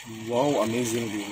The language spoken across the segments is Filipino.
Wow, amazing view.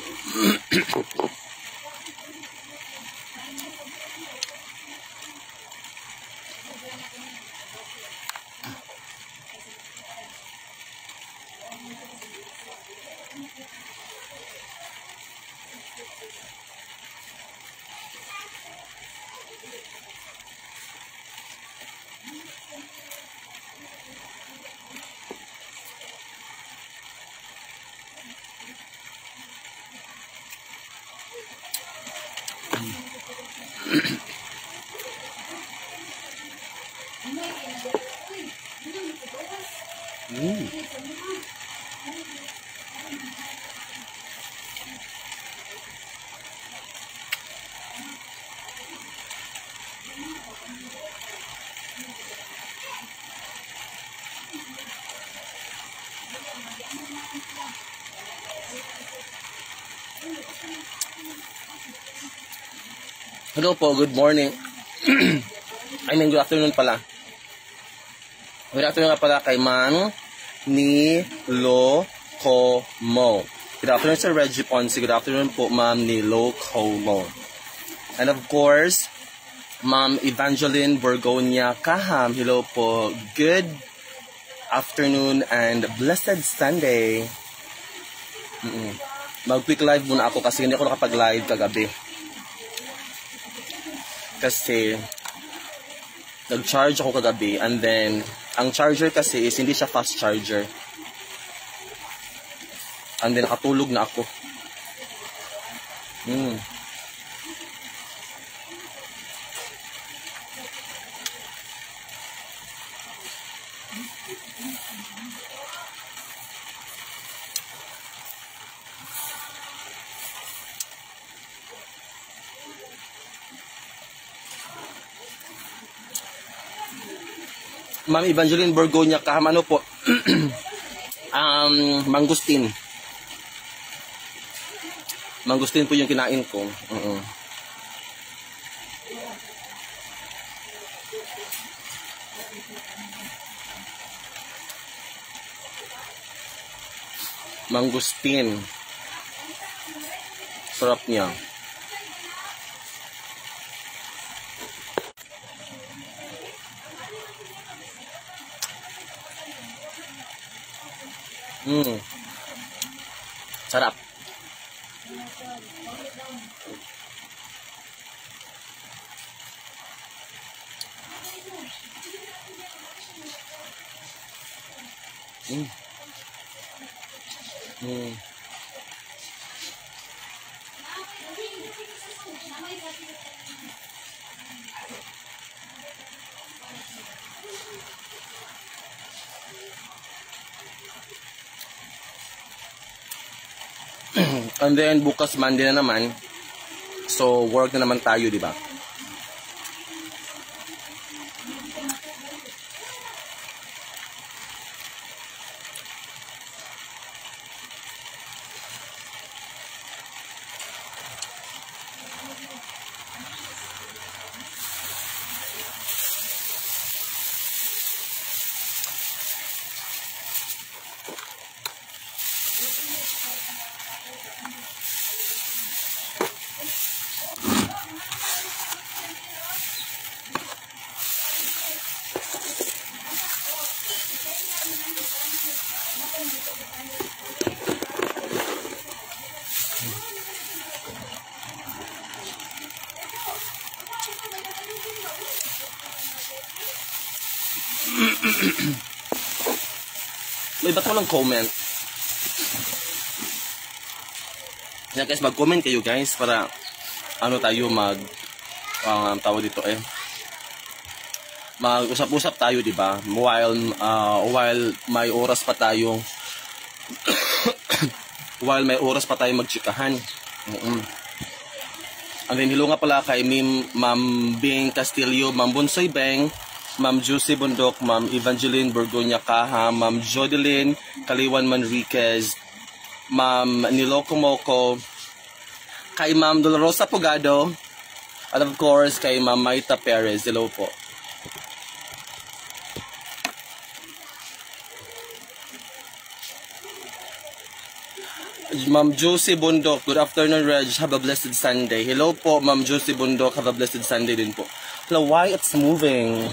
Hello po, good morning. I mean, good afternoon pala. Good afternoon nga pala kay Mang Nilocomo. Good afternoon, Sir Reggie Ponce. Good afternoon po, Ma'am Nilocomo. And of course, Ma'am Evangeline Borgonia Kaham. Hello po. Good afternoon and blessed Sunday. Mag-quick live muna ako kasi hindi ako nakapag-live kagabi. Kasi nag-charge ako kagabi and then ang charger kasi is hindi siya fast charger. And then nakatulog na ako. Ma'am Evangeline Borgonia Kaham, ano po? Mangustin. Mangustin po yung kinain ko. Mangustin. Sarap niya. Sarap. And then bukas Monday na naman. So work na naman tayo, di ba? May ba't walang comment? Yan guys, mag-comment kayo guys para ano tayo tawag dito mag-usap-usap tayo, di ba? While may oras pa tayo while may oras pa tayo magchikahan. And then hello nga pala kay Ma'am Bing Castillo, Ma'am Bonsoy Beng, Ma'am Juicy Bundok, Ma'am Evangeline Borgonia Kaham, Ma'am Jodeline Kaliwan Manriquez, Ma'am Nilocomoco, kay Ma'am Dolorosa Pugado, and of course kay Ma'am Maita Perez. Hello po. Ma'am Josie Bundok, good afternoon, Reg. Have a blessed Sunday. Hello po, Ma'am Josie Bundok. Have a blessed Sunday din po. Hello, why it's moving?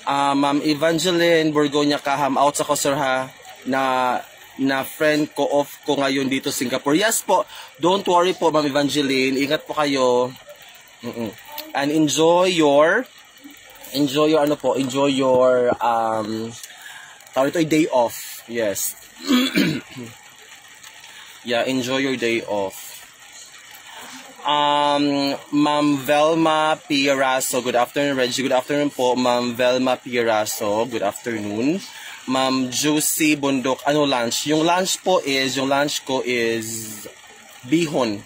Ma'am Evangeline Borgonya Kaham, out sa ko, sir, ha? Na friend ko, off ko ngayon dito Singapore. Yes po, don't worry po, Ma'am Evangeline. Ingat po kayo. And enjoy your tawag ito ay day off. Yes. Yeah, enjoy your day off. Ma'am Velma Pieraso, good afternoon, Reggie. Good afternoon po, Ma'am Velma Pieraso. Good afternoon. Ma'am Juicy Bundok, ano lunch? Yung lunch ko is bihon.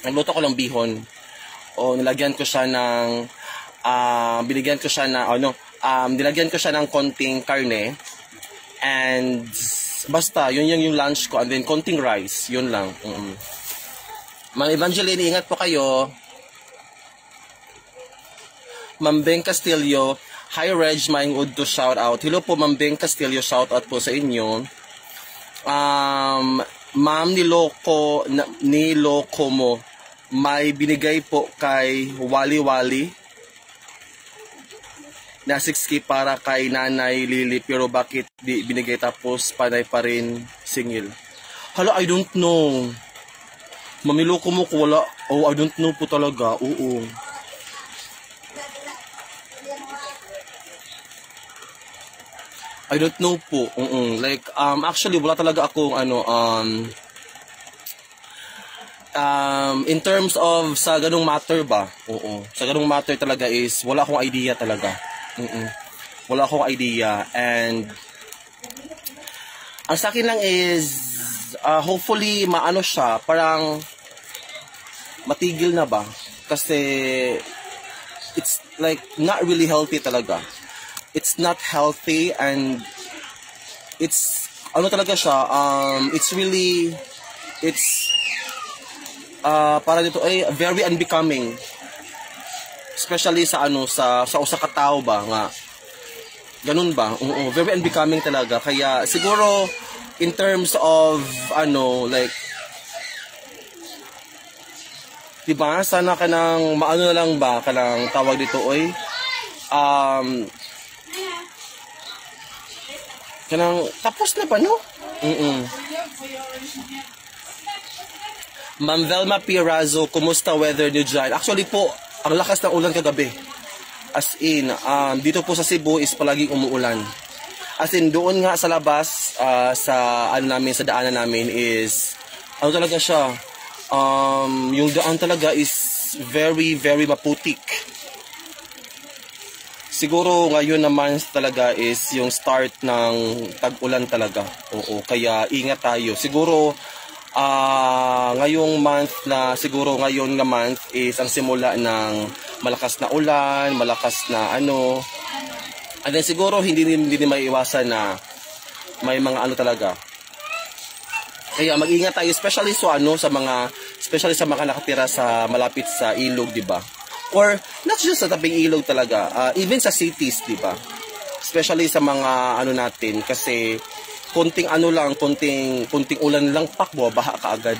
Nagluto ko lang bihon. O nilagyan ko siya ng nilagyan ko siya ng konting karne. And basta, yun yung lunch ko. And then, konting rice. Yun lang. Ma'am Evangeline, ingat po kayo. Ma'am Beng Castillo, hi Reg, maingod to shout out. Hello po, Ma'am Beng Castillo, shout out po sa inyo. Ma'am niloko mo, may binigay po kay Wali Wali na 6K para kay Nanay Lily, pero bakit di binigay tapos panay pa rin singil? Hala, I don't know. Mamiloko mo ko wala. Oh, I don't know po talaga. Oo. I don't know po. Like, actually, wala talaga akong in terms of sa ganung matter ba? Oo. Sa ganung matter talaga is wala akong idea talaga. Wala akong idea. And ang sa akin lang is hopefully maano siya, parang matigil na ba? Kasi it's like not really healthy talaga. It's not healthy and it's ano talaga siya, para dito ay very unbecoming. Especially sa sa usa ka tao ba nga. Ganun ba? Oo, very unbecoming talaga. Kaya siguro in terms of like, diba, sana kanang maano na lang ba kanang tawag dito oy. Kanang tapos na ba no? Ma'am Velma Pierazo, kumusta weather niyo dyan? Actually po, ang lakas ng ulan kagabi. As in, dito po sa Cebu is palaging umuulan. As in, doon nga sa labas, sa sa daanan namin is, talaga siya, yung daan talaga is very, very maputik. Siguro ngayon naman talaga is yung start ng tag-ulan talaga. Oo, kaya ingat tayo. Siguro, ngayong month is ang simula ng malakas na ulan, malakas na and then siguro hindi may iwasan na may mga talaga. Kaya mag-ingat tayo, especially sa mga nakatira sa malapit sa ilog, di ba? Or not just sa tabing ilog talaga, even sa cities, di ba? Especially sa mga natin, kasi konting ulan lang, baha ka agad.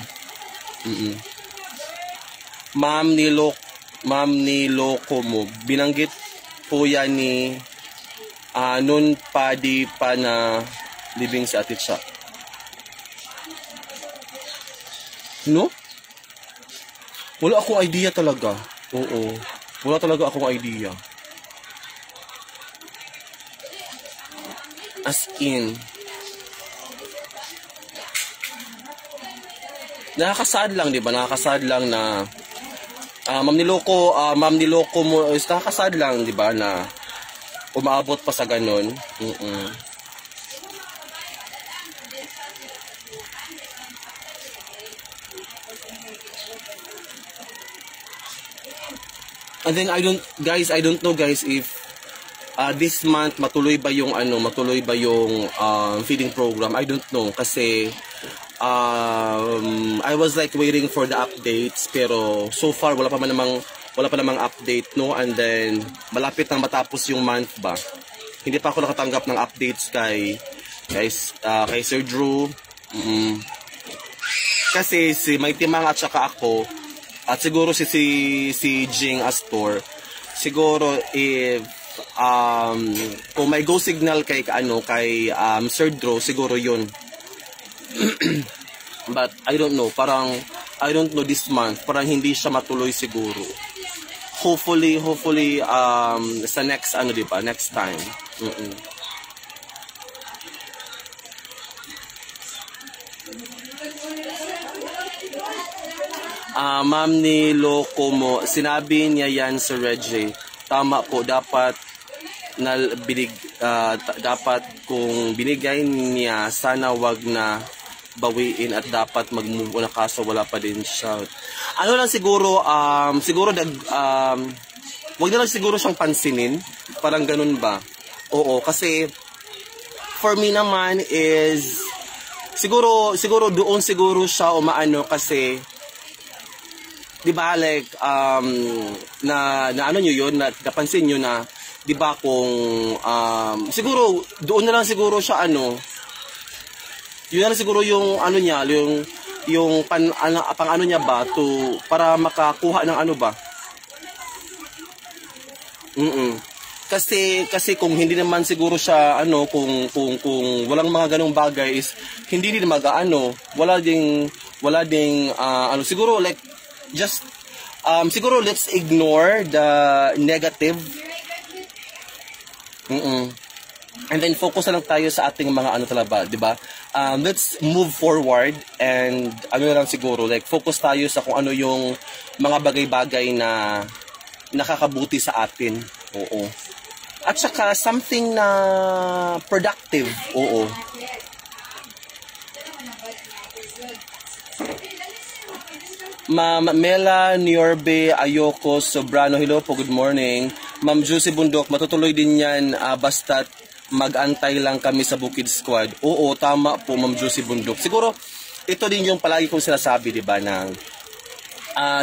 Ma'am niloko mo, binanggit po yan ni nun pa di pa na living si Ate Cha. No? Wala akong idea talaga. Oo. Wala talaga akong idea. As in, nakakasad lang, di ba? Nakakasad lang na ma'am niloko mo is nakakasad lang, di ba, na umaabot pa sa ganun. And then I don't know guys if this month matuloy ba yung feeding program. I don't know kasi I was like waiting for the updates, pero so far wala pa namang update, no? And then malapit nang matapos yung month ba. Hindi pa ako nakatanggap ng updates kay kay Sir Drew. Kasi si May Timang at saka ako, at siguro si Jing Astor, siguro if kung may go signal kay Sir Drew, siguro yun. But I don't know, parang I don't know this month, parang hindi siya matuloy siguro. Hopefully sa next diba, next time. Ma'am ni Locomo, sinabi niya yan sa Reggie. Tama po, dapat dapat kung binigay niya, sana wag na bawiin at dapat mag-move on, kaso wala pa din siya. Ano lang siguro, wag na lang siguro siyang pansinin, parang ganun ba? Oo, kasi for me naman is siguro doon siguro siya umaano, kasi 'di ba, like na ano niyo yun, na napansin niyo na 'di ba, kung siguro doon na lang siguro siya yun na siguro yung niya, yung pang niya ba to, para makakuha ng ba. Kasi kung hindi naman siguro siya kung walang mga ganung bagay, is hindi din wala ding siguro, like just siguro let's ignore the negative. And then focus na lang tayo sa ating mga talaga, 'di ba? Let's move forward, and lang siguro, like focus tayo sa kung ano yung mga bagay-bagay na nakakabuti sa atin. Oo. At saka something na productive. Oo. Ma'am Mela Niorbe Ayoko Sobrano, hello po, good morning. Ma'am Juicy Bundok, matutuloy din yan basta't mag-antay lang kami sa Bukid Squad. Oo, tama po, Ma'am Juicy Bundok. Siguro, ito din yung palagi kong sinasabi, di ba, na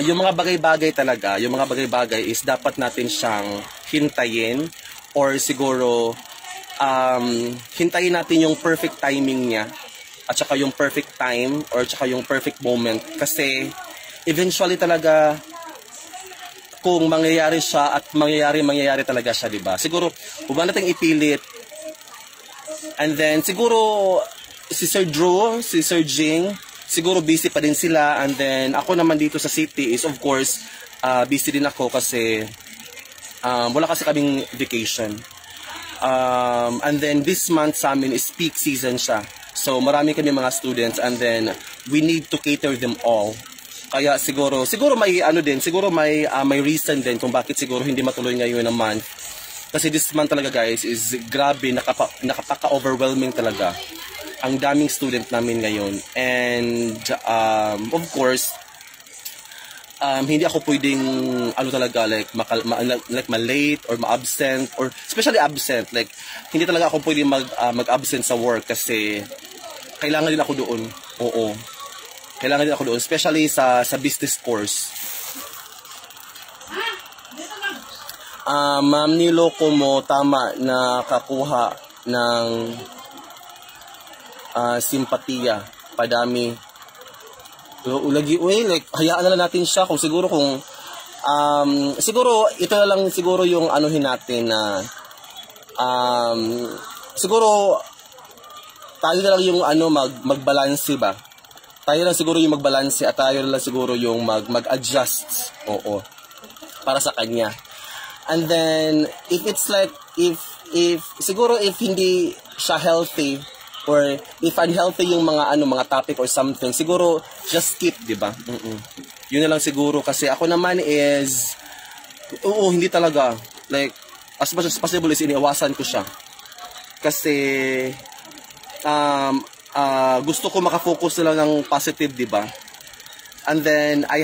yung mga bagay-bagay talaga, yung mga bagay-bagay is dapat natin siyang hintayin, or siguro, hintayin natin yung perfect timing niya, at saka yung perfect time, or saka yung perfect moment. Kasi, eventually talaga, kung mangyayari siya at mangyayari talaga siya, di ba? Siguro, huwag natin ipilit. And then, siguro, si Sir Drew, si Sir Jing, siguro busy pa din sila. And then, ako naman dito sa city is, of course, busy din ako kasi wala kasi kaming vacation. And then, this month sa amin is peak season siya. So, marami kami mga students, and then, we need to cater them all. Kaya siguro may siguro may reason din kung bakit siguro hindi matuloy ngayon na month. Kasi this month talaga, guys, is grabe, nakapaka-overwhelming talaga. Ang daming student namin ngayon. And of course, hindi ako pwedeng talaga, like ma-late or ma-absent, or especially absent. Like hindi talaga ako pwedeng mag-absent sa work kasi kailangan din ako doon. Oo. Kailangan din ako doon, especially sa business course. Ma'am niloko mo, tama, na kakuha ng simpatiya, padami. Like, hayaan na lang natin siya kung siguro ito na lang siguro yung natin na siguro tayo na lang yung magbalanse ba? Tayo lang siguro yung magbalanse at tayo lang siguro yung mag-adjust. Oo. Para sa kanya. And then if it's like if siguro if hindi siya healthy, or if unhealthy yung mga topic or something, siguro just skip, 'di ba? Yun na lang siguro, kasi ako naman is hindi talaga, like as much as possible is iniiwasan ko siya. Kasi gusto ko makafocus na lang ng positive, 'di ba? And then I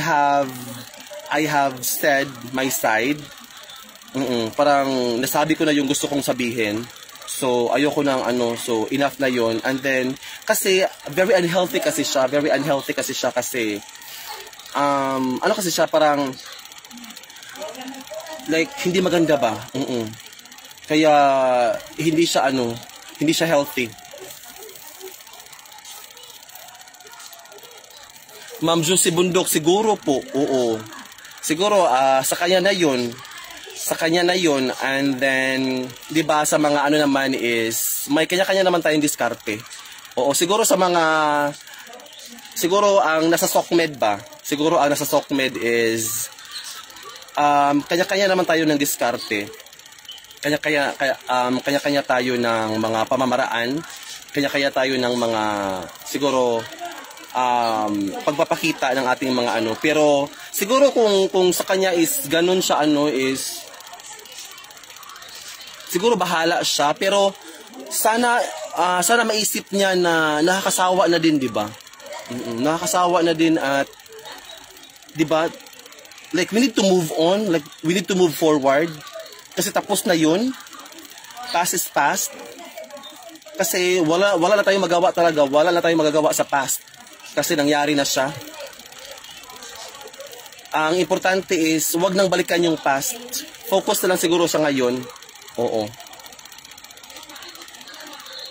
have said my side. Parang nasabi ko na yung gusto kong sabihin. So ayoko nang so enough na yon. And then kasi very unhealthy kasi siya kasi kasi siya parang like hindi maganda ba? Kaya hindi siya healthy. Ma'am Josie Bundok, siguro po, oo. Siguro, sa kanya na yun. Sa kanya na yun. And then, di ba, sa mga ano naman is, may kanya-kanya naman tayong diskarte. Oo, siguro sa mga, siguro ang nasa SOCMED ba? Siguro ang nasa SOCMED is, kanya-kanya naman tayo ng diskarte. Kanya-kanya tayo ng mga pamamaraan. Kanya-kanya tayo ng mga, siguro, pagpapakita ng ating mga ano. Pero siguro kung sa kanya is ganun siya ano is siguro bahala siya, pero sana maisip niya na nakakasawa na din, 'di ba? Nakakasawa na din at 'di ba? Like we need to move on, like we need to move forward. Kasi tapos na 'yun. Past is past. Kasi wala na tayong magawa talaga, wala na tayong magagawa sa past. Kasi nangyari na siya. Ang importante is, wag nang balikan yung past. Focus na lang siguro sa ngayon. Oo.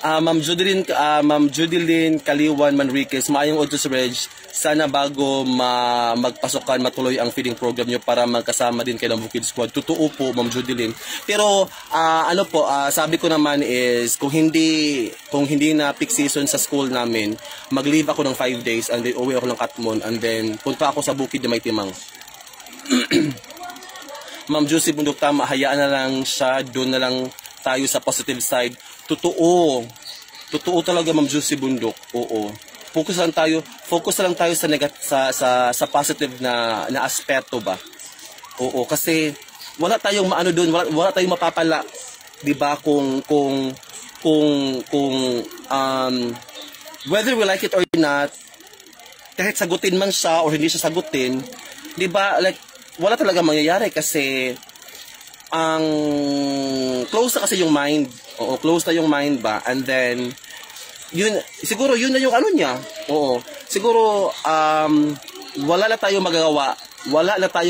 Ma'am Judeline Kaliwan Manriquez, maayong Autos Reg, sana bago magpasukan matuloy ang feeding program nyo para magkasama din kayo ng Bukid Squad. Totoo po, Ma'am Judeline. Pero ano po, sabi ko naman is kung hindi na peak season sa school namin, mag-leave ako ng 5 days and then uwi ako ng Katmon and then punta ako sa Bukid na May Timang. Ma'am Josie Bundok, tama, hayaan na lang siya, doon na lang tayo sa positive side. Totoo. Totoo talaga, Ma'am Josie Bundok. Oo. Focus lang tayo sa positive na aspeto ba. Oo, kasi wala tayong maano doon, wala tayong mapapala, 'di ba, kung whether we like it or not, kahit sagutin man siya or hindi siya sagutin, 'di ba, like wala talaga mangyayari kasi ang close na kasi yung mind. Oo, close na yung mind ba, and then yun, siguro yun na yung ano niya. Oo. Siguro wala na tayong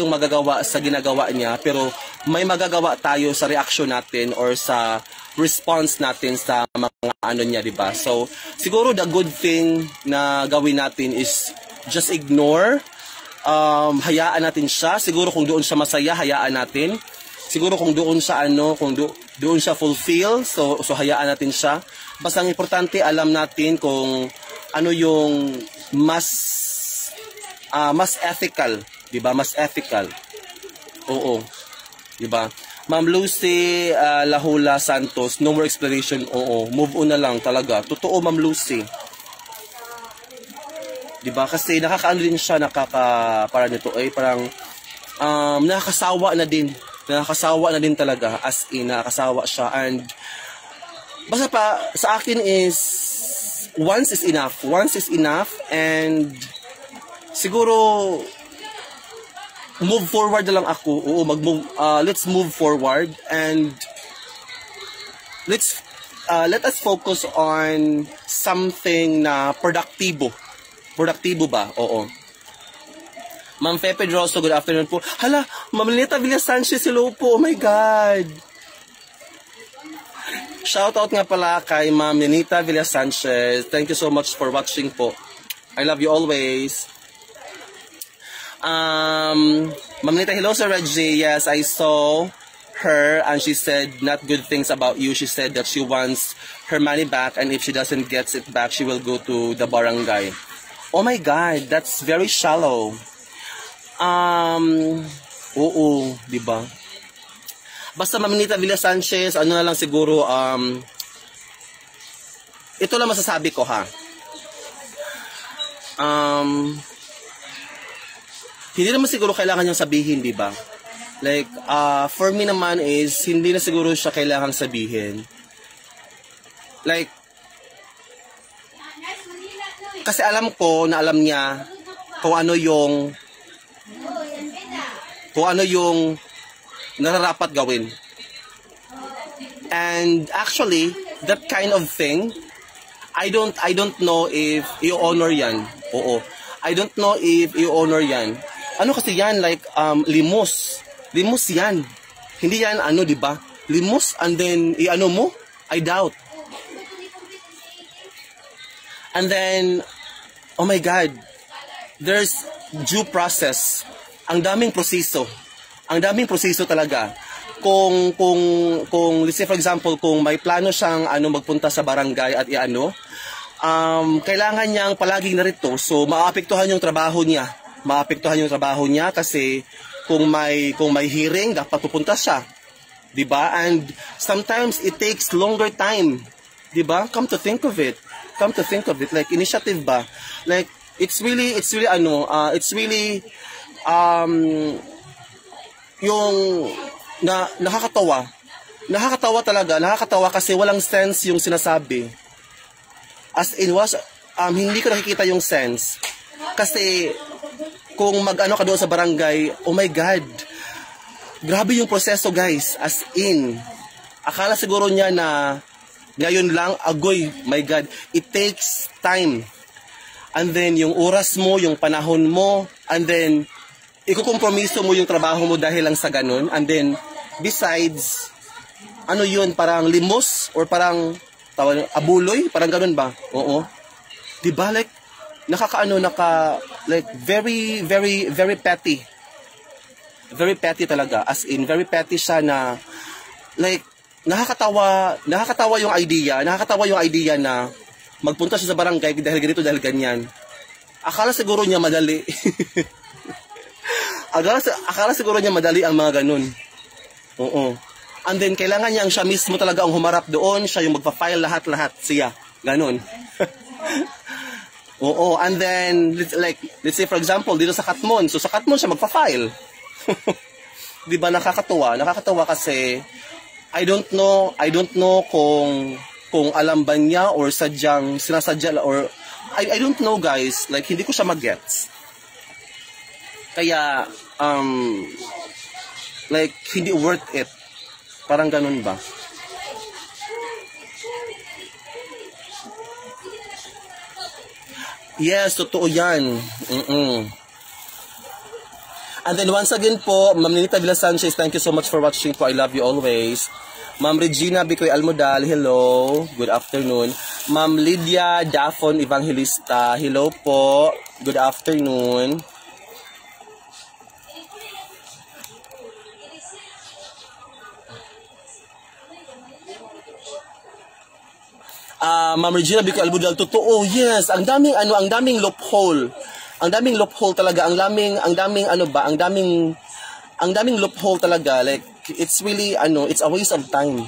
magagawa sa ginagawa niya, pero may magagawa tayo sa reaction natin or sa response natin sa mga ano niya, 'di ba? So, siguro the good thing na gawin natin is just ignore. Hayaan natin siya. Siguro kung doon siya masaya, hayaan natin. Siguro kung doon siya doon siya fulfill, so hayaan natin siya. Basta ang importante, alam natin kung ano yung mas ethical, 'di ba? Mas ethical. Oo. 'Di ba? Ma'am Lucy Lahula Santos, no more explanation. Oo, move on na lang talaga. Totoo, Ma'am Lucy. 'Di ba? Kasi nakakaano din siya, para nito parang nakakasawa na din. Nakakasawa na din talaga, as in nakakasawa siya. And basta pa sa akin is once is enough, and siguro move forward na lang ako. Oo, let's move forward and let us focus on something na produktibo ba? Oo. Ma'am Pepe Drosto, good afternoon po. Hala, Ma'am Lenita Villa Sanchez, hello po. Oh my God. Shoutout nga pala kay Ma'am Lenita Villa Sanchez. Thank you so much for watching po. I love you always. Ma'am Lenita, hello Sir Reggie. Yes, I saw her and she said not good things about you. She said that she wants her money back, and if she doesn't get it back, she will go to the barangay. Oh my God, that's very shallow. Oo, 'di ba? Basta Ma'am Lenita Villa Sanchez, ano na lang siguro, ito lang masasabi ko, ha. Hindi naman siguro kailangan niyang sabihin, 'di ba? Like, for me naman is hindi na siguro siya kailangang sabihin. Like, kasi alam ko na alam niya kung ano yung nararapat gawin. And actually, that kind of thing, I don't know if i-honor yan. Oo. I don't know if i-honor yan. Ano kasi yan, like, limos. Limos yan. Hindi yan, di ba? Limos, and then, i-ano mo? I doubt. And then, oh my God. there's due process. Ang daming proseso. Ang daming proseso talaga. Kung let's say for example, kung may plano siyang magpunta sa barangay at kailangan niyang palaging narito. So maapektuhan yung trabaho niya. Kasi kung may hearing, dapat pupunta siya. 'Di ba? And sometimes it takes longer time. 'Di ba? Come to think of it, like initiative ba? Like it's really yung nakakatawa talaga, kasi walang sense yung sinasabi. As in, hindi ko nakikita yung sense. Kasi kung ka doon sa barangay, oh my God, grabe yung proseso guys. As in, akala siguro niya na ngayon lang, agoy, my God, it takes time. And then yung oras mo, yung panahon mo, and then ikukompromiso mo yung trabaho mo dahil lang sa ganun. And then, besides, yun, parang limos or parang abuloy, parang ganun ba? Oo. Diba? Like, like, very, very, very petty. Very petty talaga. As in, very petty siya na, like, nakakatawa yung idea na magpunta siya sa barangay dahil ganito, dahil ganyan. Akala siguro niya madali. Akala siguro niya madali ang mga ganun. Oo. And then, kailangan niya siya mismo talaga ang humarap doon. Siya yung magpa-file lahat-lahat siya. Ganun. Oo. And then, let's say for example, dito sa Katmon. So, sa Katmon siya magpa-file. Di ba nakakatuwa? Nakakatuwa kasi, I don't know kung alam ba niya or sadyang sinasadya or I don't know guys. Like, hindi ko siya mag-gets. Kaya, like, hindi worth it. Parang ganun ba? Yes, totoo yan. And then once again po, Ma'am Ninita Villa Sanchez, thank you so much for watching po. I love you always. Ma'am Regina Bicoy Almodal, hello. Good afternoon. Ma'am Lydia Dafon Evangelista, hello po. Good afternoon. Ma'am Regina Bicoy Almodal, totoo, yes. Ang daming loophole. Ang daming loophole talaga. Ang daming loophole talaga. Like, it's really, it's a waste of time.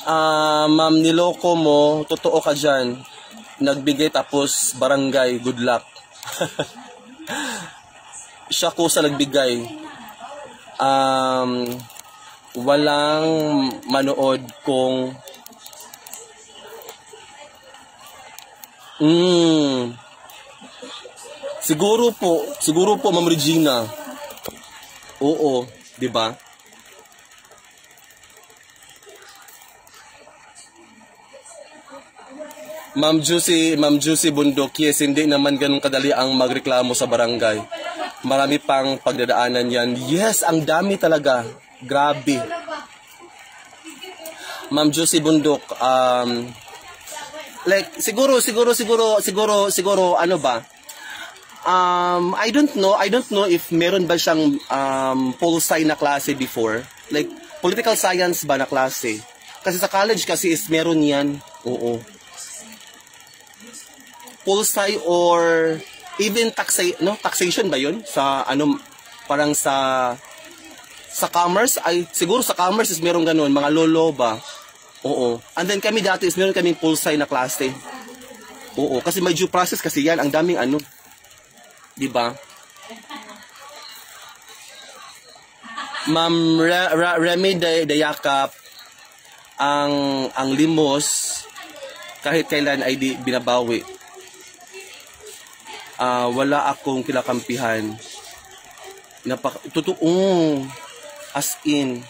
Ma'am, niloko mo, totoo ka dyan. Nagbigay tapos barangay, good luck. Siya ko sa nagbigay. Walang manood kung siguro po Ma'am Regina. Oo, 'di ba? Ma'am Juicy Bundok, yes, hindi naman ganun kadali ang magreklamo sa barangay. Marami pang pagdadaanan yan. Yes, ang dami talaga. Grabe. Ma'am Juicy Bundok, like, siguro, ano ba? I don't know if meron ba siyang pol sci na klase before. Like, political science ba na klase? Kasi sa college kasi is meron yan. Oo. Pol sci or even taxation ba yun? Sa parang sa commerce, siguro sa commerce is meron ganun, mga lolo ba? Oo. And then kami dati is meron kaming pulsay na klase. Oo, kasi may due process kasi yan, ang daming di ba? Ma'am Remy Dayakap, ang limos kahit kailan ay di binabawi. Wala akong kinakampihan. Totoo. As in,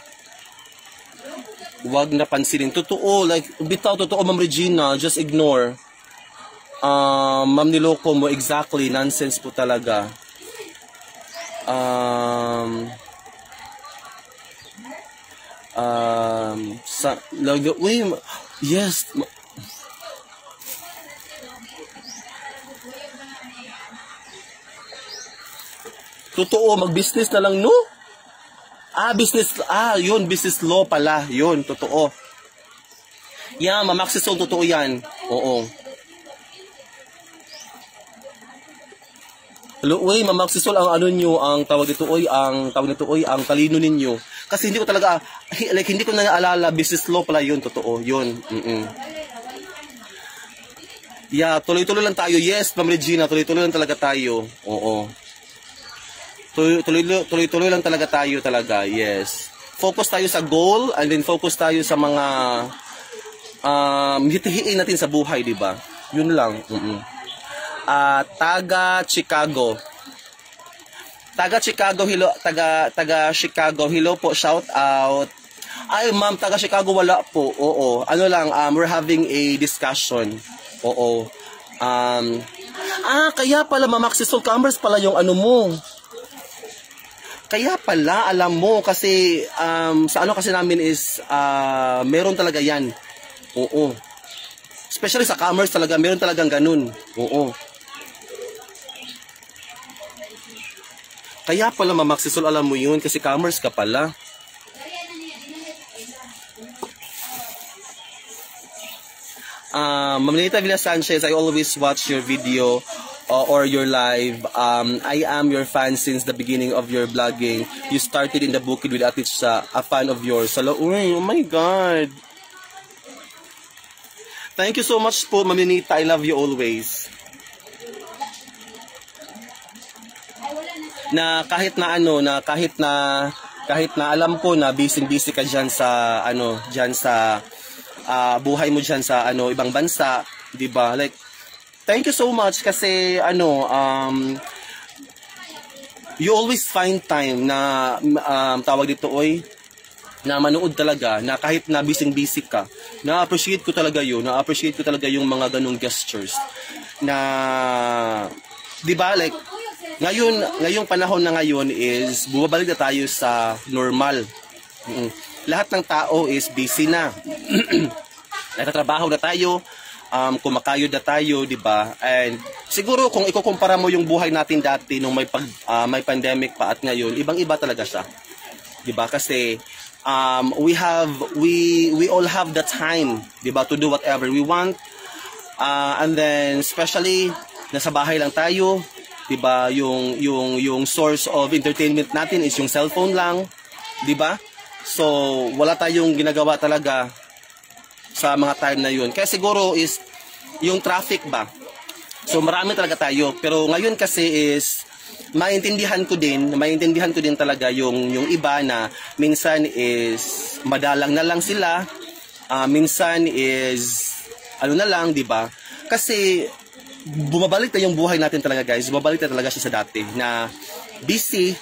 wag na pansinin. Totoo, like, bitaw, totoo, Ma'am Regina, just ignore. Ma'am, niloko mo, exactly, nonsense po talaga. Yes. Totoo, mag-business na lang, no? Yun, business law pala. Yun, totoo. Yeah, Ma'am Maxisol, totoo yan. Oo. Hello, uy, Ma'am Maxisol, ang ano nyo, ang tawag nito, ang talino ninyo. Kasi hindi ko talaga, like, hindi ko naalala, business law pala yun, totoo, yun. Yeah, tuloy-tuloy lang tayo. Yes, Ma'am Regina, tuloy-tuloy lang talaga tayo. Oo. Tuloy-tuloy lang talaga tayo talaga, yes. Focus tayo sa goal, and then focus tayo sa mga hitihiin natin sa buhay, di ba? Yun lang. Taga Chicago, hello, taga Chicago, hello po, shout out. Ay, ma'am, taga Chicago, wala po. Oo, ano lang, we're having a discussion. Oo. Kaya pala, Ma'am Maxisol, Commerce pala yung ano mo. Kaya pala, alam mo, kasi sa ano kasi namin is meron talaga yan. Oo. Especially sa commerce talaga, meron talagang ganun. Oo. Kaya pala, Ma'am Maxisol, alam mo yun, kasi commerce ka pala. Ma'am Lenita Villa Sanchez, I always watch your video or your live. I am your fan since the beginning of your vlogging. You started in the Bukid with Ate Cha, a fan of yours. Oh my God. Thank you so much po, Ma'am Lenita. I love you always. Na kahit na alam ko na busy ka diyan sa buhay mo diyan sa ibang bansa, 'di ba? Like, thank you so much kasi you always find time na tawag dito na manood talaga, na kahit na busy ka. Na-appreciate ko talaga 'yun. Na-appreciate ko talaga yung mga ganung gestures na, 'di ba, like ngayong panahon na ngayon is bumabalik na tayo sa normal. Lahat ng tao is busy na. Nagtatrabaho na tayo, kumakayod na tayo, 'di ba? And siguro kung ikukumpara mo yung buhay natin dati nung may pandemic pa at ngayon, ibang-iba talaga siya. 'Di ba? Kasi we all have the time, 'di ba, to do whatever we want. And then especially nasa bahay lang tayo, 'di ba? Yung source of entertainment natin is yung cellphone lang, 'di ba? So, wala tayong ginagawa talaga sa mga time na yun. Kaya siguro is yung traffic ba. So, marami talaga tayo. Pero ngayon kasi is maintindihan ko din talaga yung iba na minsan is madalang na lang sila. Minsan is ano na lang, 'di ba? Kasi bumabalik na yung buhay natin talaga, guys. Bumabalik na talaga siya sa dati na busy.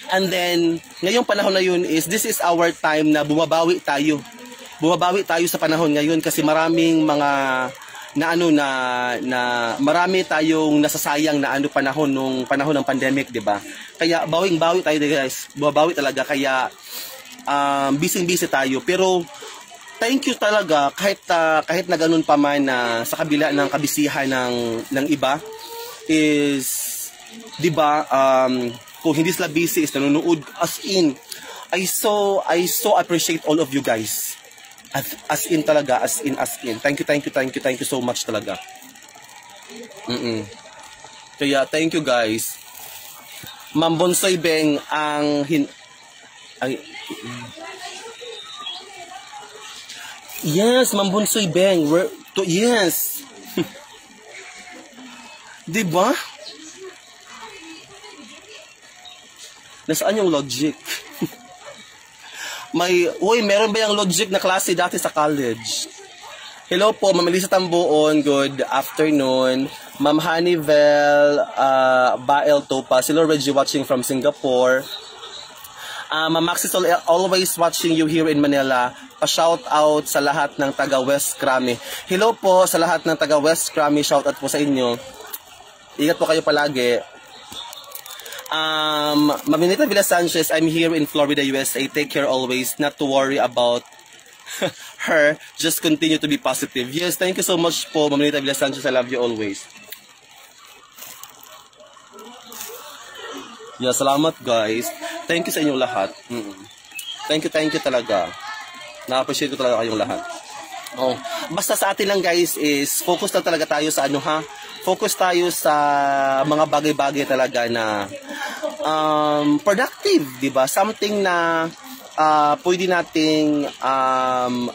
And then, ngayong panahon na yun is, this is our time na bumabawi tayo. Bumabawi tayo sa panahon ngayon kasi maraming mga, marami tayong nasasayang na panahon ng pandemic, di ba? Kaya, bawing-bawi tayo, guys. Bumabawi talaga, kaya, busy tayo. Pero, thank you talaga, kahit na ganun pa man na sa kabila ng kabisihan ng iba, is, di ba, kung hindi sila busy is nanonood, as in, I so appreciate all of you guys. As in talaga, as in. Thank you so much talaga. Kaya thank you guys. Ma'am Bonsoy Beng yes, Ma'am Bonsoy Beng, yes. Diba? Nasaan yung logic? Meron ba yung logic na klase dati sa college? Hello po, Ma'am Elisa Tambuon, good afternoon. Ma'am Hanivel Bael Topas, hello Reggie watching from Singapore. Ma'am Maxisol, always watching you here in Manila. Pa-shout out sa lahat ng taga West Krami. Hello po sa lahat ng taga West Krami, shout out po sa inyo. Ingat po kayo palagi. Ma'am Lenita Villa Sanchez, I'm here in Florida, USA. Take care always, not to worry about her. Just continue to be positive. Yes, thank you so much po, Ma'am Lenita Villa Sanchez. I love you always. Yeah, salamat guys. Thank you sa inyong lahat. Thank you talaga. Na-appreciate ko talaga kayong lahat. Oh, basta sa atin lang guys is focus lang talaga tayo sa ano ha. Focus tayo sa mga bagay-bagay talaga na productive, 'di ba? Something na pwede nating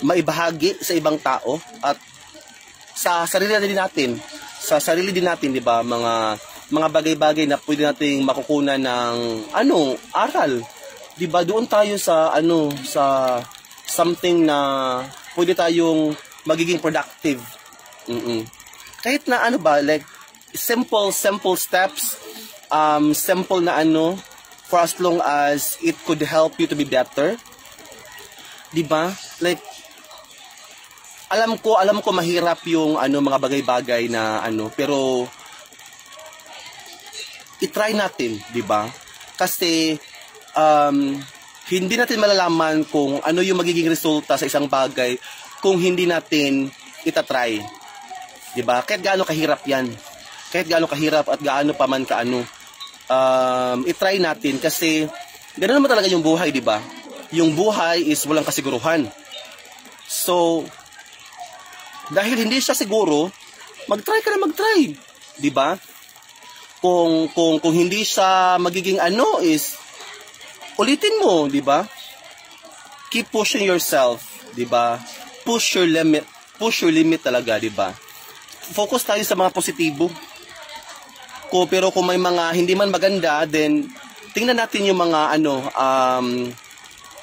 maibahagi sa ibang tao at sa sarili din natin. Sa sarili din natin, 'di ba? Mga bagay-bagay na pwede nating makukunan ng aral. 'Di ba? Doon tayo sa sa something na pwede tayong magiging productive. Kahit na like simple steps, simple na for as long as it could help you to be better. 'Di ba? Like alam ko mahirap yung mga bagay-bagay na pero i-try natin, 'di ba? Kasi hindi natin malalaman kung ano yung magiging resulta sa isang bagay kung hindi natin itatry. 'Di ba? Kahit gaano kahirap 'yan. Kahit gaano kahirap at gaano pa man i-try natin kasi ganoon naman talaga yung buhay, 'di ba? Yung buhay is walang kasiguruhan. So, dahil hindi siya siguro, mag-try ka na mag-try, 'di ba? Kung hindi siya magiging is ulitin mo, 'di ba? Keep pushing yourself, 'di ba? Push your limit talaga, 'di ba? Focus tayo sa mga positibo. Pero kung may mga hindi man maganda, then tingnan natin yung mga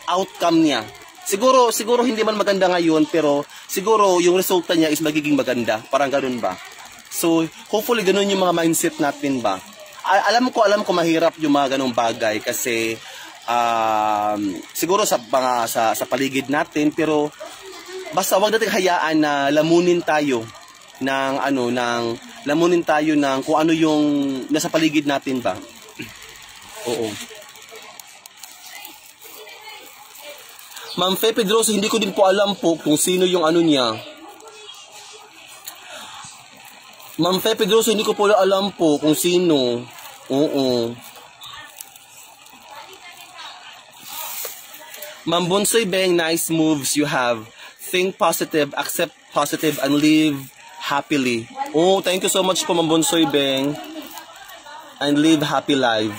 outcome niya. Siguro hindi man maganda ngayon, pero siguro yung resulta niya is magiging maganda. Parang ganoon ba? So, hopefully ganoon yung mga mindset natin ba. Alam ko mahirap yung mga ganung bagay kasi siguro sa paligid natin, pero basta wag nating hayaan na lamunin tayo ng kung ano yung nasa paligid natin ba. Oo. Ma'am Fe Pedroso, hindi ko din po alam po kung sino yung niya. Ma'am Fe Pedroso, hindi ko po alam po kung sino. Oo. Ma'am Bonsoy Beng, nice moves you have. Think positive, accept positive, and live happily. Oh, thank you so much po, Ma'am Bonsoy Beng. And live happy life.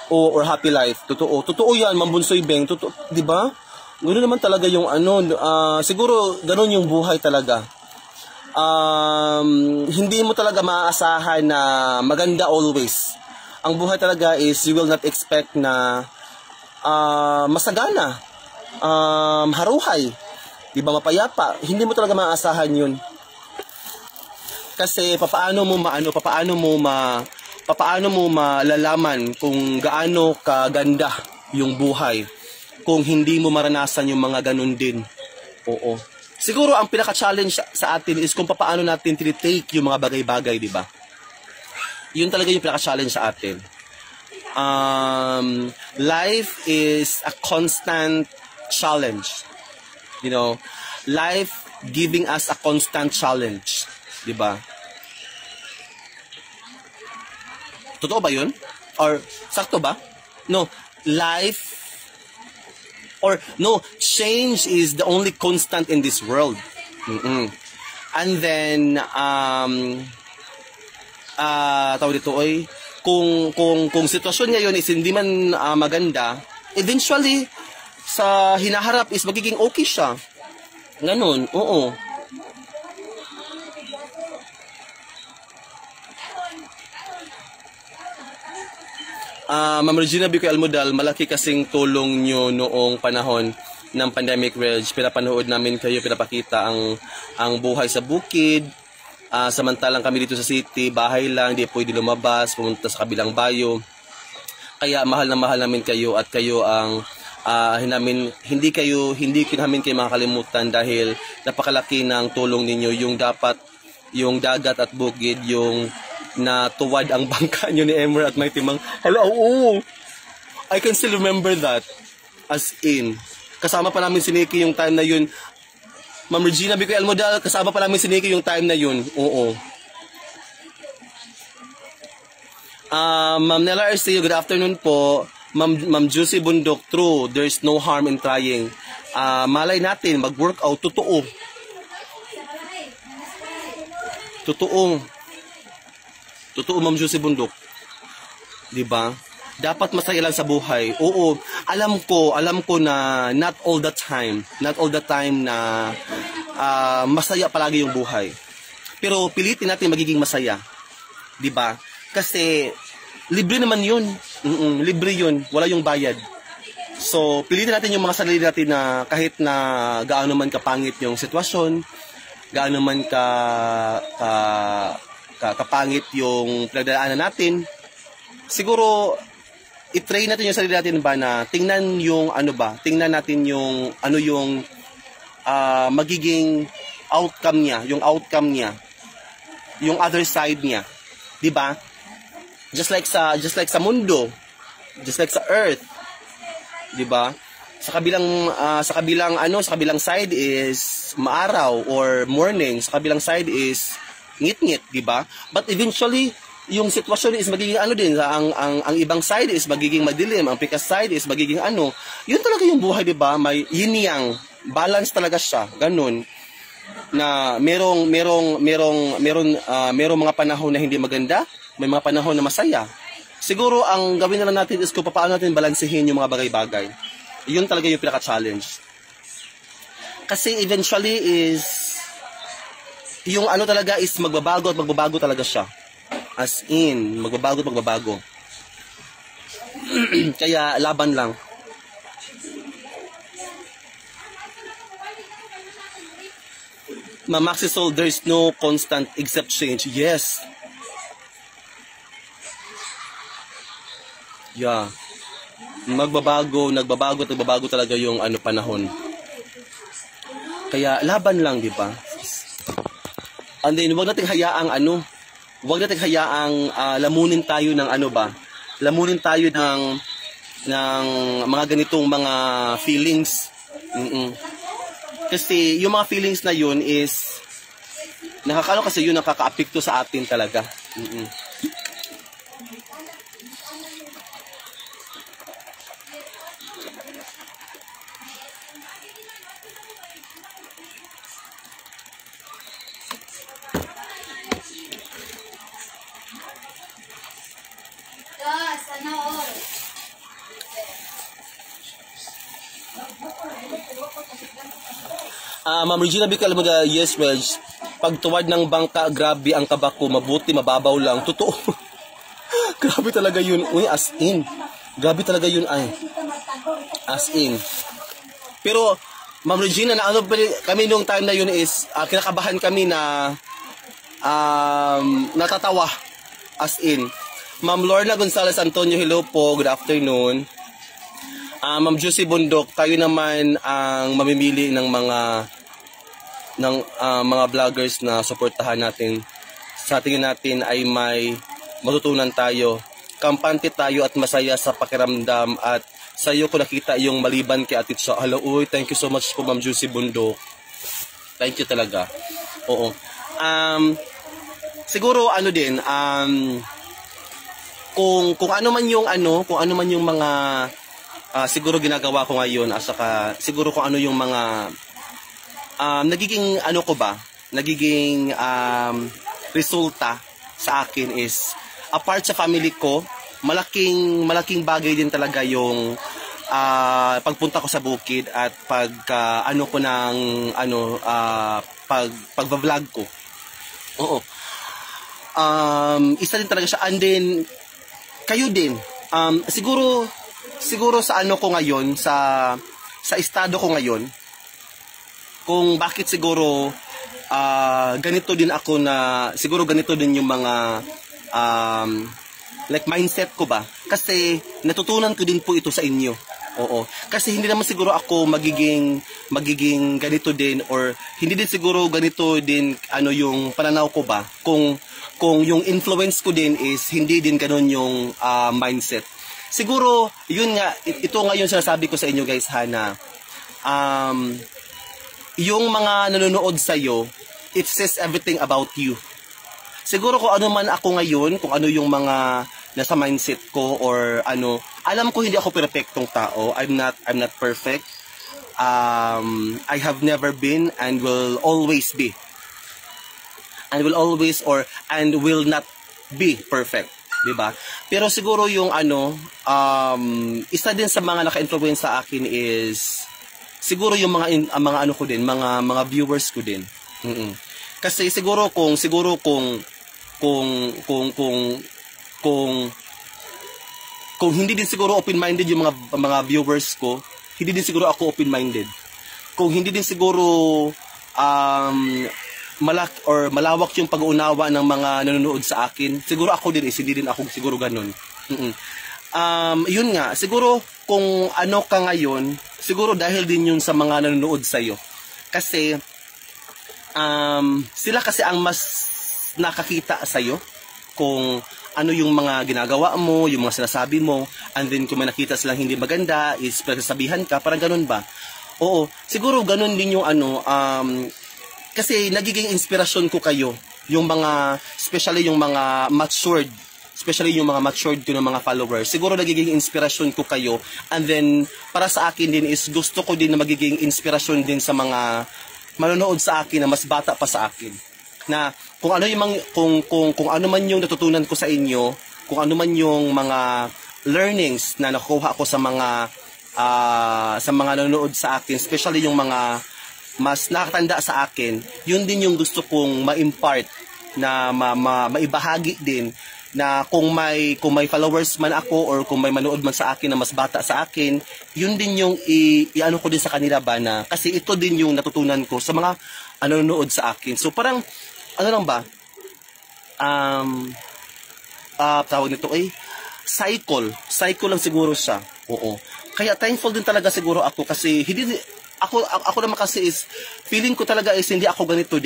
Or happy life. Totoo yan, Ma'am Bonsoy Beng. Totoo, di ba? Ganoon naman talaga yung siguro ganoon yung buhay talaga. Hindi mo talaga maaasahan na maganda always. Ang buhay talaga is you will not expect na masagana, haruhay, di ba, mapayapa. Hindi mo talaga maaasahan yun. Kasi papaano mo malalaman kung gaano kaganda yung buhay kung hindi mo maranasan yung mga ganun din. Oo. Siguro ang pinaka-challenge sa atin is kung paano natin tinitake yung mga bagay-bagay, di ba? Yun talaga yung pinaka-challenge sa atin. Life is a constant challenge. You know, life giving us a constant challenge, di ba? Totoo ba yun? Or sakto ba? No, change is the only constant in this world. And then tawag dito kung sitwasyon ngayon is hindi man maganda, eventually sa hinaharap is magiging okay siya. Ganun, oo. Ma'am Regina Bicoy Almodal, malaki kasing tulong nyo noong panahon ng pandemic, Reg. Pinapanood namin kayo, pinapakita ang buhay sa bukid. Samantalang kami dito sa city, bahay lang, di pwede lumabas, pumunta sa kabilang bayo. Kaya mahal na mahal namin kayo at kayo ang hindi namin kayo makakalimutan dahil napakalaki ng tulong ninyo. Yung dagat at bukid, yung na tuwad ang bangka nyo ni Emer at may timang. Hello, oo. I can still remember that. As in, kasama pa namin si Nikki yung time na yun. Ma'am Regina Bicoy Almodal, kasama pa namin si Nikki yung time na yun. Oo. Ma'am Nella Arceo, good afternoon po. Ma'am Juicy Bundok, true, there's no harm in trying. Malay natin, mag-workout, totoo. Totoo. Totoo, Ma'am Juicy Bundok. Diba? Dapat masaya lang sa buhay. Oo, alam ko na not all the time na masaya palagi yung buhay. Pero pilitin natin magiging masaya. Diba? Kasi libre naman yun. Libre yun. Wala yung bayad. So, pilitin natin yung mga sarili natin na kahit na gaano man kapangit yung sitwasyon, gaano man kapangit yung pinagdadaanan natin, siguro, i-train natin yung sarili natin ba na tingnan natin yung magiging outcome niya, yung other side niya. Diba? Just like sa mundo, just like sa earth, 'di ba? Sa kabilang side is maaraw or morning, sa kabilang side is ngit-ngit, 'di ba? But eventually, yung sitwasyon is magiging ang ibang side is magiging madilim, ang pikas side is magiging Yun talaga yung buhay, 'di ba? May yin yang, balance talaga siya, ganun. Na merong mga panahon na hindi maganda, may mga panahon na masaya. Siguro ang gawin na lang natin is kung paano natin balansehin yung mga bagay-bagay. Yun talaga yung pinaka-challenge. Kasi eventually is yung talaga is magbabago at magbabago talaga siya. As in, magbabago at magbabago. Kaya laban lang. Maxi Soul, there's no constant except change. Yes. Yeah. Nagbabago talaga yung panahon. Kaya laban lang, di ba? And then wag nating hayaang lamunin tayo ng lamunin tayo ng mga ganitong mga feelings. Kasi yung mga feelings na yun is kasi yun nakaka-apekto sa atin talaga. Ma'am Regina Bical mo na, yes, Reg. Pagtuwad ng bangka, grabe ang kabako, mabuti, mababaw lang. Totoo. Grabe talaga yun. Uy, as in. Grabe talaga yun ay. As in. Pero, Ma'am Regina, kami nung time na yun is, kinakabahan kami na natatawa. As in. Ma'am Lorna Gonzales Antonio, hello po. Good afternoon. Ma'am Juicy Bundok, tayo naman ang mamimili ng mga vloggers na suportahan natin. Sa tingin natin ay may matutunan tayo. Kampante tayo at masaya sa pakiramdam at sa iyo ko nakita yung maliban kay Ate Cha. Hello, uy, thank you so much po Ma'am Juicy Bundok. Thank you talaga. Oo. Siguro kung ano man yung mga siguro ginagawa ko ngayon at saka siguro kung ano yung mga nagiging resulta sa akin is apart sa family ko, malaking bagay din talaga yung pagpunta ko sa bukid at pag-vlog ko. Oo. Isa din talaga siya, and then kayo din. Siguro sa ko ngayon, sa estado ko ngayon, kung bakit siguro ganito din ako siguro ganito din yung mga like mindset ko ba, kasi natutunan ko din po ito sa inyo. Oo, kasi hindi naman siguro ako magiging ganito din, or hindi din siguro ganito din yung pananaw ko ba kung yung influence ko din is hindi din ganoon yung mindset. Siguro yun nga, ito nga yung sinasabi ko sa inyo guys, na yung mga nanonood sa'yo, it says everything about you. Siguro kung ano man ako ngayon, kung ano yung mga nasa mindset ko or ano, alam ko hindi ako perfectong tao. I'm not perfect. I have never been and will always be. And will not be perfect, 'di ba? Pero siguro yung ano, isa din sa mga naka-influence sa akin is siguro yung mga ano ko din, mga viewers ko din. Kasi siguro kung hindi din siguro open-minded yung mga viewers ko, hindi din siguro ako open-minded. Kung hindi din siguro malawak yung pag-uunawa ng mga nanonood sa akin, siguro ako din hindi din ako siguro ganun. Yun nga, siguro kung ano ka ngayon, siguro dahil din yun sa mga nanonood sa iyo. Kasi sila kasi ang mas nakakita sa iyo kung ano yung mga ginagawa mo, yung mga sinasabi mo, and then kung may nakita silang hindi maganda, is pagsasabihan ka, parang ganun ba? Oo, siguro ganun din yung ano, kasi nagiging inspirasyon ko kayo, yung mga, especially yung mga matured ko ng mga followers, siguro nagiging inspirasyon ko kayo, and then, para sa akin din is, gusto ko din na magiging inspirasyon din sa mga manonood sa akin na mas bata pa sa akin. Na kung ano kung ano man yung natutunan ko sa inyo, kung ano man yung mga learnings na nakuha ko sa mga nanonood sa akin, especially yung mga mas nakatanda sa akin, yun din yung gusto kong ma-impart, na maibahagi din, na kung may followers man ako or kung may manood man sa akin na mas bata sa akin, yun din yung i-ano ko din sa kanila ba, na kasi ito din yung natutunan ko sa mga nanonood sa akin. So parang ano lang ba, tawag nito cycle lang siguro siya. Oo. Kaya thankful din talaga siguro ako, kasi ako naman kasi is feeling ko talaga is hindi ako ganito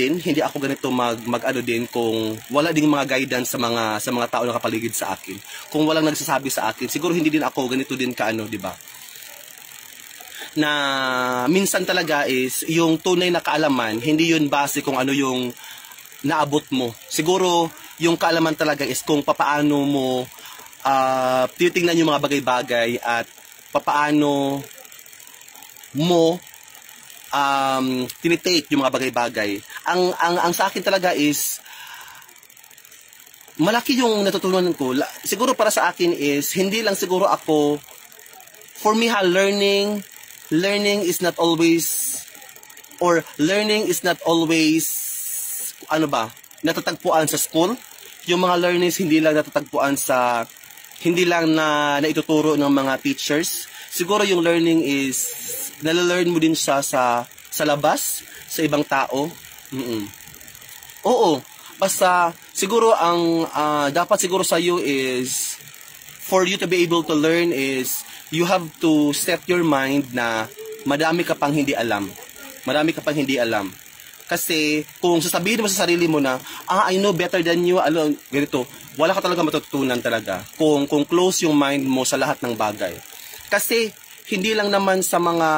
mag-ano din kung wala ding mga guidance sa mga tao na kapaligid sa akin. Kung walang nagsasabi sa akin, siguro hindi din ako ganito din kaano, 'di ba? Na minsan talaga is yung tunay na kaalaman, hindi yun base kung ano yung naabot mo. Siguro yung kaalaman talaga is kung papaano mo titingnan yung mga bagay-bagay at papaano mo tinitake yung mga bagay-bagay. Ang sa akin talaga is malaki yung natutunan ko. Siguro para sa akin is hindi lang siguro ako, for me learning is not always ano ba, natatagpuan sa school. Yung mga learnings hindi lang natatagpuan hindi lang na naituturo ng mga teachers. Siguro yung learning is nalalearn mo din siya sa labas, sa ibang tao. Oo, basta siguro ang dapat siguro sa iyo is, for you to be able to learn is, you have to set your mind na marami ka pang hindi alam. Kasi kung sasabihin mo sa sarili mo na, I know better than you, ganito, wala ka talaga matututunan talaga. Kung close yung mind mo sa lahat ng bagay. Kasi hindi lang naman sa mga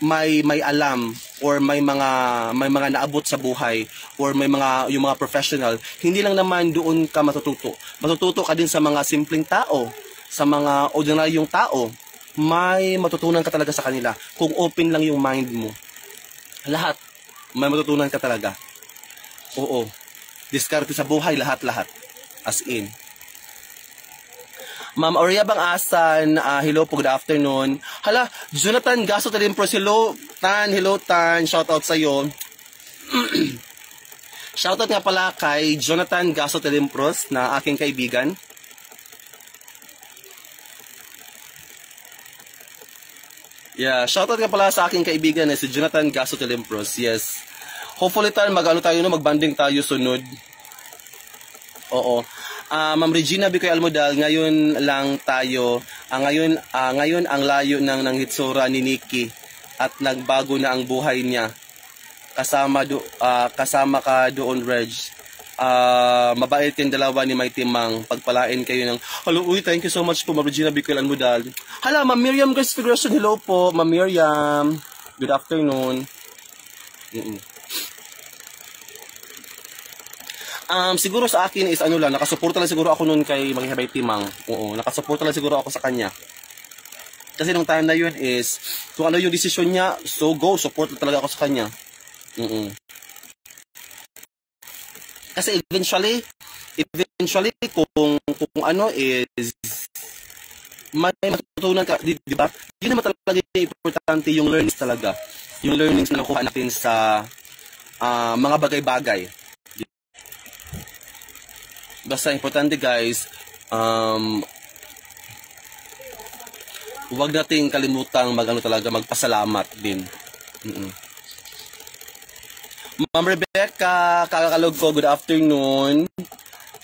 may alam or may mga naabot sa buhay or yung mga professional, hindi lang naman doon ka matututo. Matututo ka din sa mga simpleng tao, sa mga ordinaryong tao. May matutunan ka talaga sa kanila kung open lang yung mind mo. Lahat may matutunan ka talaga. Oo. Diskarte sa buhay, lahat. As in. Ma'am Aurea Bangasan, hello po, good afternoon. Hala, Jonathan Gaso Talimpros, hello Tan, shout out sa iyo. Shout out nga pala kay Jonathan Gaso Talimpros na aking kaibigan. Yeah, shout out nga pala sa aking kaibigan si Jonathan Gaso Talimpros. Yes. Hopefully magbanding tayo sunod. Oo. Ma'am Regina Bicoy Almodal, ngayon lang tayo, ngayon ang layo ng hitsura ni Nikki at nagbago na ang buhay niya. Kasama ka doon, Reg. Mabait yung dalawa ni Mighty Mang. Pagpalain kayo ng... Hello, thank you so much po, Ma'am Regina Bicoy Almodal. Hala, Ma'am Miriam Grace Figueroa, hello po, Ma'am Miriam. Good afternoon. Siguro sa akin is ano lang, nakasuporta lang siguro ako noon kay Maghihabay Timang. Oo, nakasuporta lang siguro ako sa kanya. Kasi nung time na yun is, kung ano yung desisyon niya, so go, support talaga ako sa kanya. Kasi eventually kung ano is may matutunan ka, di ba? Yun naman talaga yung importante, yung learnings talaga. Yung learnings na nakuha natin sa mga bagay-bagay. Basta importante guys, huwag nating kalimutang magpasalamat din. Ma'am Rebecca, kakakalog ko, good afternoon.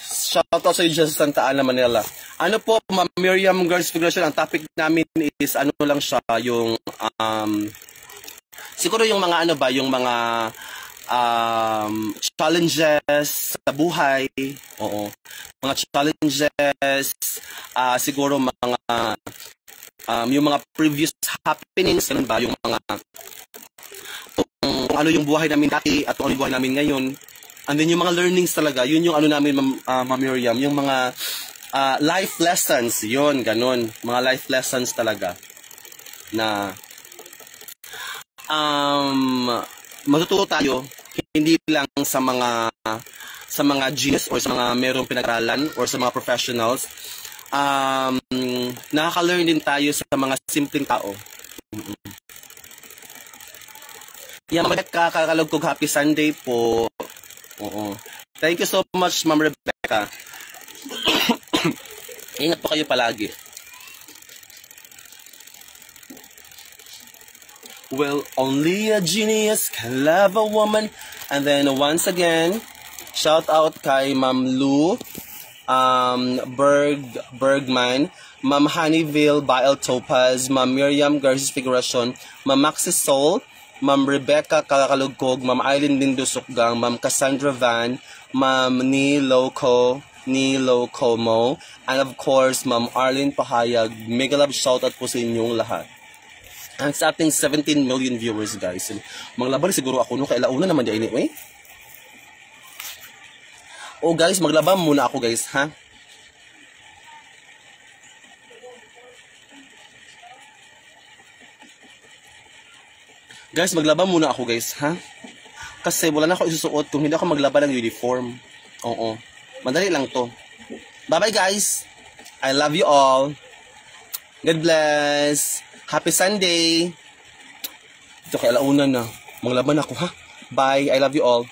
Shoutout sa iyo sa Santa Ana, Manila. Ano po, Ma'am Miriam Girls Figuration, ang topic namin is ano lang siya, yung siguro yung mga ano ba, yung mga challenges sa buhay. Oo. Mga challenges, siguro mga yung mga previous happenings, ganun ba, yung mga kung ano yung buhay namin dati at kung ano yung buhay namin ngayon. And then yung mga learnings talaga, yun yung ano namin, Ma'am Miriam, yung mga life lessons, yun, ganun. Mga life lessons talaga na matututo tayo, hindi lang sa mga genius or sa mga merong pinag-aralan or sa mga professionals. Nakaka-learn din tayo sa mga simpleng tao. Yan, kakalog happy Sunday po. Oo. Thank you so much, Ma'am Rebecca. Ingat po kayo palagi. Well, only a genius can love a woman. And then once again, shout out kay Ma'am Lou Bergman, Ma'am Honeyville Bael Topaz, Ma'am Miriam Garces Figuration, Ma'am Maxis Soul, Ma'am Rebecca Kalakalugkog, Ma'am Eileen Lindusukgang, Ma'am Cassandra Van, Ma'am Niloco Mo, and of course, Ma'am Arlene Pahayag. Mega love shoutout po sa inyong lahat. And sa ating 17 million viewers, guys. Maglaba siguro ako no, kailauna naman di anyway. Oh guys, maglaba muna ako guys, ha? Guys, maglaba muna ako guys, ha? Kasi wala na ako isusuot kung hindi ako maglaba ng uniform. Oo. Madali lang to. Bye-bye guys. I love you all. God bless. Happy Sunday. Ito kaya launa na. Maglaban ako, ha? Bye. I love you all.